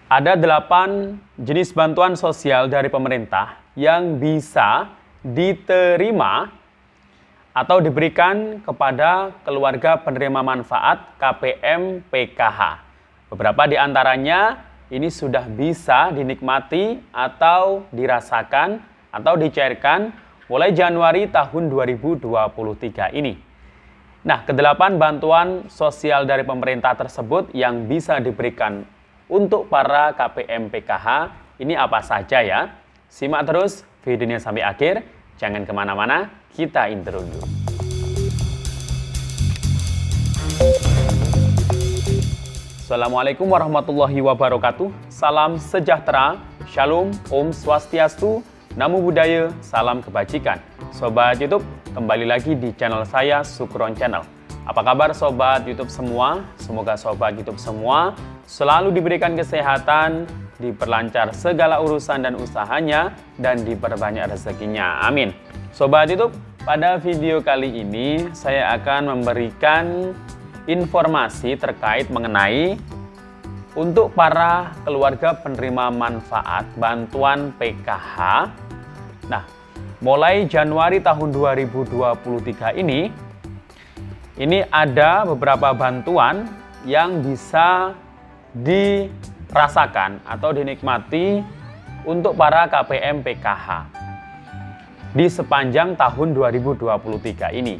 Ada 8 jenis bantuan sosial dari pemerintah yang bisa diterima atau diberikan kepada keluarga penerima manfaat KPM PKH. Beberapa di antaranya ini sudah bisa dinikmati atau dirasakan atau dicairkan mulai Januari tahun 2023 ini. Nah, ke-8 bantuan sosial dari pemerintah tersebut yang bisa diberikan untuk para KPM PKH ini apa saja ya? Simak terus videonya sampai akhir, jangan kemana-mana, kita intro dulu. Assalamualaikum warahmatullahi wabarakatuh, salam sejahtera, shalom, om swastiastu, namo buddhaya, salam kebajikan. Sobat YouTube, kembali lagi di channel saya, Sukron Channel. Apa kabar sobat YouTube semua? Semoga sobat YouTube semua selalu diberikan kesehatan, diperlancar segala urusan dan usahanya, dan diperbanyak rezekinya. Amin. Sobat YouTube, pada video kali ini saya akan memberikan informasi terkait mengenai untuk para keluarga penerima manfaat bantuan PKH. Nah, mulai Januari tahun 2023 ini ada beberapa bantuan yang bisa dirasakan atau dinikmati untuk para KPM PKH di sepanjang tahun 2023 ini.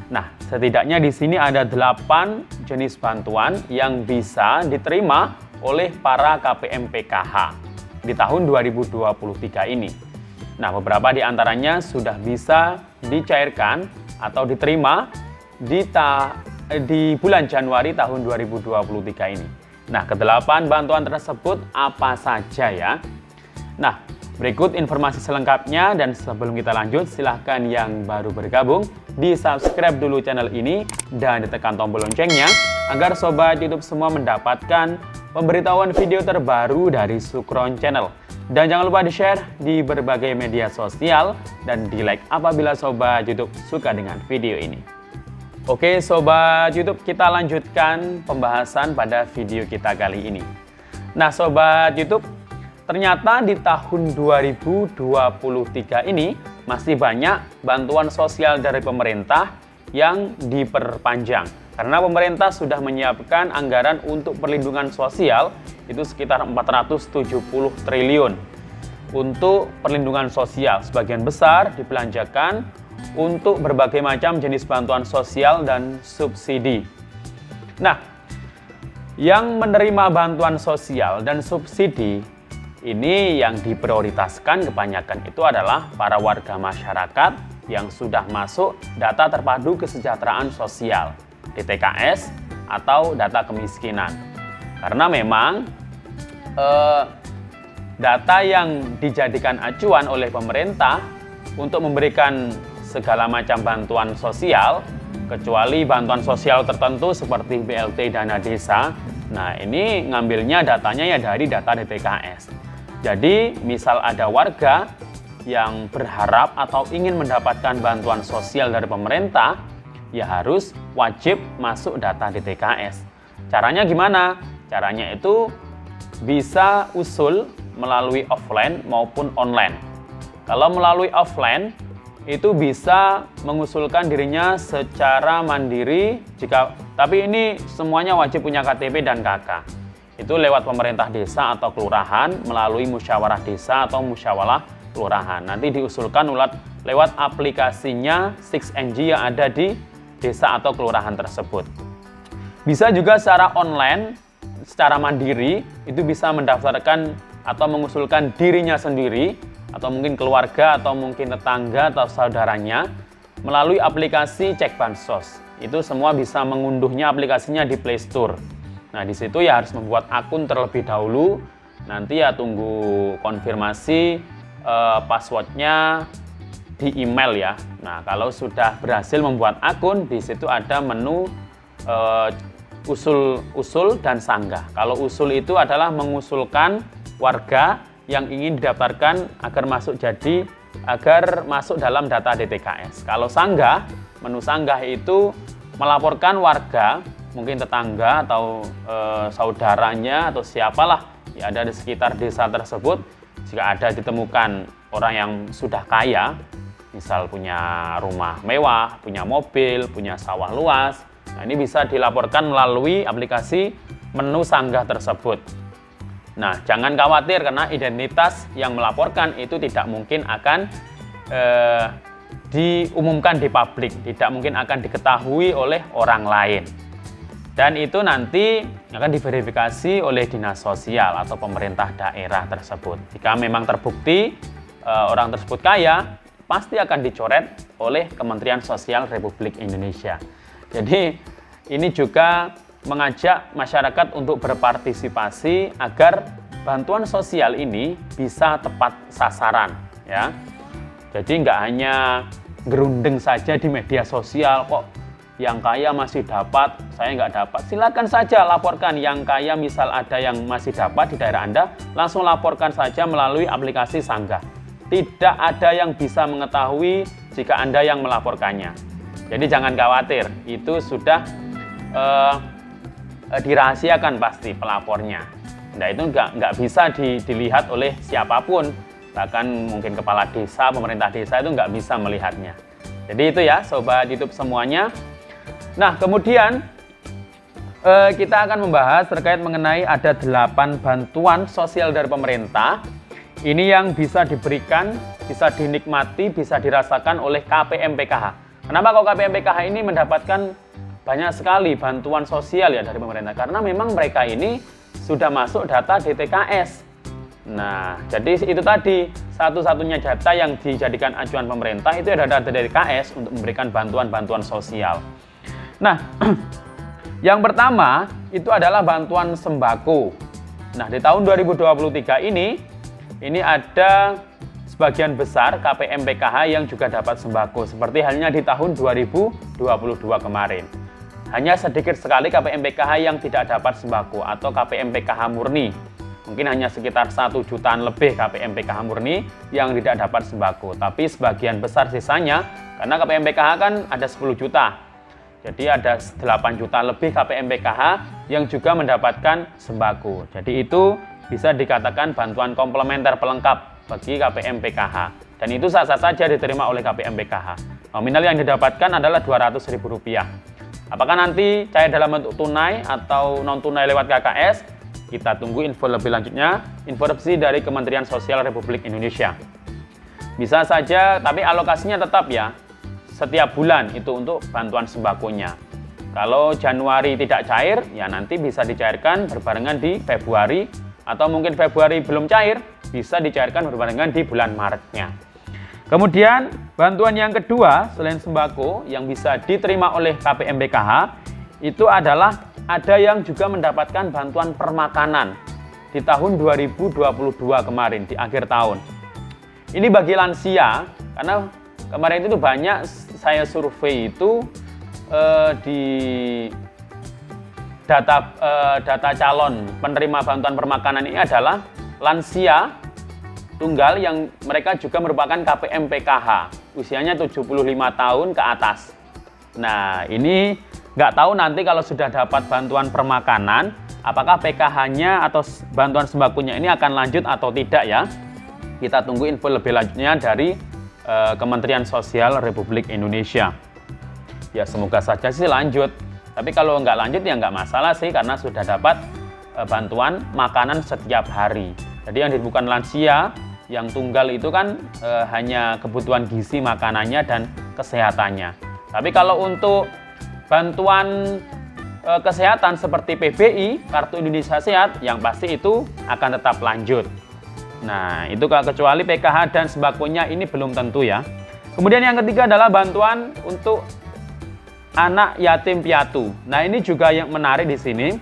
Nah, setidaknya di sini ada 8 jenis bantuan yang bisa diterima oleh para KPM PKH di tahun 2023 ini. Nah, beberapa di antaranya sudah bisa dicairkan atau diterima di bulan Januari tahun 2023 ini. Nah, ke-8 bantuan tersebut apa saja ya? Nah, berikut informasi selengkapnya, dan sebelum kita lanjut, silahkan yang baru bergabung di subscribe dulu channel ini dan ditekan tombol loncengnya agar sobat YouTube semua mendapatkan pemberitahuan video terbaru dari Sukron Channel. Dan jangan lupa di-share di berbagai media sosial dan di-like apabila sobat YouTube suka dengan video ini. Oke sobat YouTube, kita lanjutkan pembahasan pada video kita kali ini. Nah sobat YouTube, ternyata di tahun 2023 ini masih banyak bantuan sosial dari pemerintah yang diperpanjang. Karena pemerintah sudah menyiapkan anggaran untuk perlindungan sosial itu sekitar 470 triliun untuk perlindungan sosial. Sebagian besar dibelanjakan untuk berbagai macam jenis bantuan sosial dan subsidi. Nah, yang menerima bantuan sosial dan subsidi ini yang diprioritaskan kebanyakan itu adalah para warga masyarakat yang sudah masuk data terpadu kesejahteraan sosial DTKS atau data kemiskinan. Karena memang data yang dijadikan acuan oleh pemerintah untuk memberikan segala macam bantuan sosial, kecuali bantuan sosial tertentu seperti BLT dana desa. Nah, ini ngambilnya datanya ya dari data DTKS. Jadi, misal ada warga yang berharap atau ingin mendapatkan bantuan sosial dari pemerintah, ya harus wajib masuk data DTKS. Caranya gimana? Caranya itu bisa usul melalui offline maupun online. Kalau melalui offline, itu bisa mengusulkan dirinya secara mandiri, tapi ini semuanya wajib punya KTP dan KK. Itu lewat pemerintah desa atau kelurahan melalui musyawarah desa atau musyawarah kelurahan. Nanti diusulkan lewat aplikasinya 6NG yang ada di desa atau kelurahan tersebut. Bisa juga secara online, secara mandiri, itu bisa mendaftarkan atau mengusulkan dirinya sendiri, atau mungkin keluarga, atau mungkin tetangga, atau saudaranya, melalui aplikasi Cek Bansos. Itu semua bisa mengunduhnya aplikasinya di Play Store. Nah, di situ ya harus membuat akun terlebih dahulu. Nanti ya tunggu konfirmasi passwordnya di email ya. Nah, kalau sudah berhasil membuat akun, di situ ada menu usul dan sanggah. Kalau usul itu adalah mengusulkan warga yang ingin didaftarkan agar masuk dalam data DTKS. Kalau sanggah, menu sanggah itu melaporkan warga, mungkin tetangga atau saudaranya atau siapalah yang ada di sekitar desa tersebut, jika ada ditemukan orang yang sudah kaya, misal punya rumah mewah, punya mobil, punya sawah luas, nah ini bisa dilaporkan melalui aplikasi menu sanggah tersebut. Nah, jangan khawatir karena identitas yang melaporkan itu tidak mungkin akan diumumkan di publik, tidak mungkin akan diketahui oleh orang lain. Dan itu nanti akan diverifikasi oleh dinas sosial atau pemerintah daerah tersebut. Jika memang terbukti orang tersebut kaya, pasti akan dicoret oleh Kementerian Sosial Republik Indonesia. Jadi ini juga mengajak masyarakat untuk berpartisipasi agar bantuan sosial ini bisa tepat sasaran, ya. Jadi nggak hanya gerundeng saja di media sosial, kok yang kaya masih dapat, saya nggak dapat. Silakan saja laporkan yang kaya, misal ada yang masih dapat di daerah Anda, langsung laporkan saja melalui aplikasi sanggah. Tidak ada yang bisa mengetahui jika Anda yang melaporkannya. Jadi jangan khawatir, itu sudah dirahasiakan pasti pelapornya. Nah itu nggak bisa dilihat oleh siapapun, bahkan mungkin kepala desa, pemerintah desa itu nggak bisa melihatnya. Jadi itu ya Sobat YouTube semuanya. Nah, kemudian kita akan membahas terkait mengenai ada 8 bantuan sosial dari pemerintah. Ini yang bisa diberikan, bisa dinikmati, bisa dirasakan oleh KPM PKH. Kenapa kok KPM PKH ini mendapatkan banyak sekali bantuan sosial ya dari pemerintah? Karena memang mereka ini sudah masuk data DTKS. Nah, jadi itu tadi satu-satunya data yang dijadikan acuan pemerintah itu ada data DTKS untuk memberikan bantuan-bantuan sosial. Nah, yang pertama itu adalah bantuan sembako. Nah, di tahun 2023 ini ada sebagian besar KPM PKH yang juga dapat sembako, seperti halnya di tahun 2022 kemarin. Hanya sedikit sekali KPM PKH yang tidak dapat sembako atau KPM PKH murni. Mungkin hanya sekitar 1 jutaan lebih KPM PKH murni yang tidak dapat sembako. Tapi sebagian besar sisanya, karena KPM PKH kan ada 10 juta. Jadi ada 8 juta lebih KPM PKH yang juga mendapatkan sembako. Jadi itu bisa dikatakan bantuan komplementer pelengkap bagi KPM PKH. Dan itu sah-sah saja diterima oleh KPM PKH. Nominal yang didapatkan adalah Rp200.000. Apakah nanti cair dalam bentuk tunai atau non-tunai lewat KKS? Kita tunggu info lebih lanjutnya, info resmi dari Kementerian Sosial Republik Indonesia. Bisa saja, tapi alokasinya tetap ya, setiap bulan itu untuk bantuan sembakonya. Kalau Januari tidak cair, ya nanti bisa dicairkan berbarengan di Februari, atau mungkin Februari belum cair, bisa dicairkan berbarengan di bulan Maretnya. Kemudian, bantuan yang kedua selain sembako yang bisa diterima oleh KPM PKH, itu adalah ada yang juga mendapatkan bantuan permakanan di tahun 2022 kemarin, di akhir tahun. Ini bagi lansia, karena kemarin itu banyak saya survei itu di data calon penerima bantuan permakanan ini adalah lansia tunggal yang mereka juga merupakan KPM PKH, usianya 75 tahun ke atas. Nah, ini nggak tahu nanti kalau sudah dapat bantuan permakanan, apakah PKH-nya atau bantuan sembakonya ini akan lanjut atau tidak ya. Kita tunggu info lebih lanjutnya dari Kementerian Sosial Republik Indonesia. Ya semoga saja sih lanjut. Tapi kalau nggak lanjut ya nggak masalah sih, karena sudah dapat bantuan makanan setiap hari. Jadi yang bukan lansia, yang tunggal itu kan hanya kebutuhan gizi makanannya dan kesehatannya. Tapi kalau untuk bantuan kesehatan seperti PBI, Kartu Indonesia Sehat, yang pasti itu akan tetap lanjut. Nah, itu kecuali PKH dan sembakonya ini belum tentu ya. Kemudian yang ketiga adalah bantuan untuk anak yatim piatu. Nah, ini juga yang menarik di sini.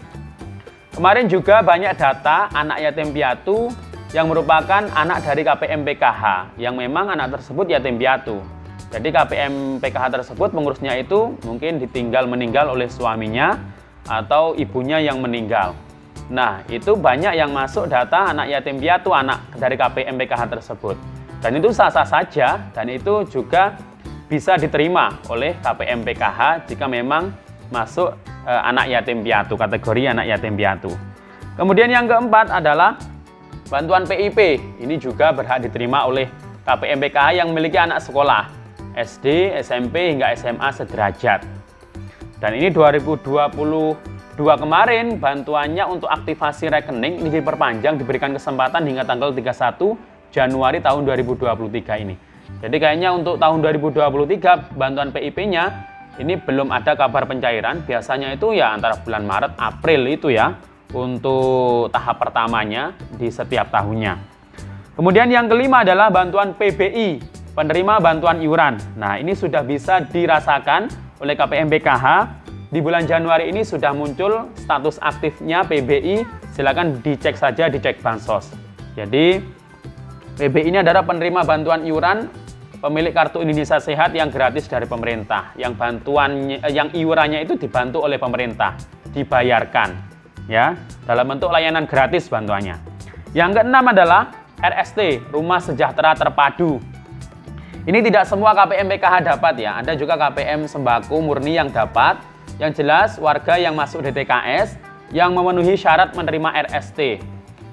Kemarin juga banyak data anak yatim piatu yang merupakan anak dari KPM PKH, yang memang anak tersebut yatim piatu. Jadi KPM PKH tersebut pengurusnya itu mungkin ditinggal meninggal oleh suaminya atau ibunya yang meninggal. Nah, itu banyak yang masuk data anak yatim piatu, anak dari KPM PKH tersebut. Dan itu sah-sah saja, dan itu juga bisa diterima oleh KPM PKH jika memang masuk anak yatim piatu, kategori anak yatim piatu. Kemudian yang keempat adalah bantuan PIP. Ini juga berhak diterima oleh KPM PKH yang memiliki anak sekolah SD, SMP hingga SMA sederajat. Dan ini 2022 kemarin bantuannya untuk aktivasi rekening ini diperpanjang, diberikan kesempatan hingga tanggal 31 Januari tahun 2023 ini. Jadi kayaknya untuk tahun 2023 bantuan PIP-nya ini belum ada kabar pencairan. Biasanya itu ya antara bulan Maret, April itu ya untuk tahap pertamanya di setiap tahunnya. Kemudian yang kelima adalah bantuan PBI, penerima bantuan iuran. Nah, ini sudah bisa dirasakan oleh KPM PKH. Di bulan Januari ini sudah muncul status aktifnya PBI. Silakan dicek saja, dicek Bansos. Jadi PBI ini adalah penerima bantuan iuran pemilik kartu Indonesia Sehat yang gratis dari pemerintah. Yang iurannya itu dibantu oleh pemerintah, dibayarkan ya, dalam bentuk layanan gratis bantuannya. Yang keenam adalah RST, Rumah Sejahtera Terpadu. Ini tidak semua KPM PKH dapat ya, ada juga KPM Sembako Murni yang dapat. Yang jelas warga yang masuk DTKS yang memenuhi syarat menerima RST.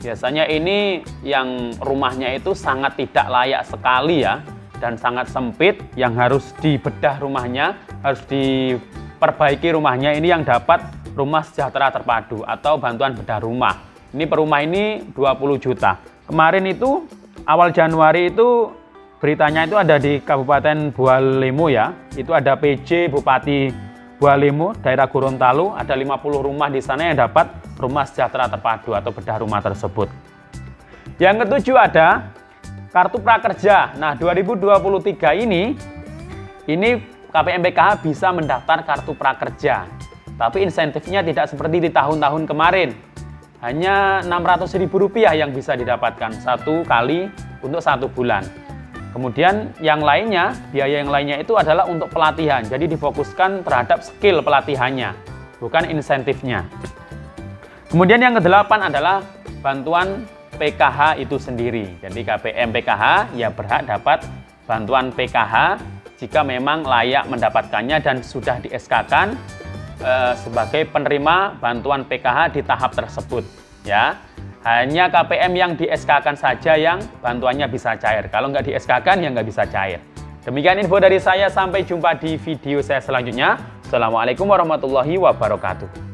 Biasanya ini yang rumahnya itu sangat tidak layak sekali ya, dan sangat sempit, yang harus dibedah rumahnya, harus diperbaiki rumahnya, ini yang dapat Rumah Sejahtera Terpadu atau bantuan bedah rumah. Ini per rumah ini 20 juta. Kemarin itu awal Januari itu beritanya itu ada di Kabupaten Bualemo ya. Itu ada PJ Bupati Bualemo, daerah Gorontalo, ada 50 rumah di sana yang dapat Rumah Sejahtera Terpadu atau bedah rumah tersebut. Yang ketujuh ada Kartu Prakerja. Nah, 2023 ini KPM PKH bisa mendaftar Kartu Prakerja. Tapi insentifnya tidak seperti di tahun-tahun kemarin. Hanya Rp600.000 yang bisa didapatkan satu kali untuk 1 bulan. Kemudian yang lainnya, biaya yang lainnya itu adalah untuk pelatihan. Jadi difokuskan terhadap skill pelatihannya, bukan insentifnya. Kemudian yang kedelapan adalah bantuan PKH itu sendiri. Jadi KPM PKH ya berhak dapat bantuan PKH jika memang layak mendapatkannya dan sudah di SK-kan sebagai penerima bantuan PKH di tahap tersebut ya. Hanya KPM yang di SK-kan saja yang bantuannya bisa cair. Kalau nggak di SK-kan ya nggak bisa cair. Demikian info dari saya, sampai jumpa di video saya selanjutnya. Assalamualaikum warahmatullahi wabarakatuh.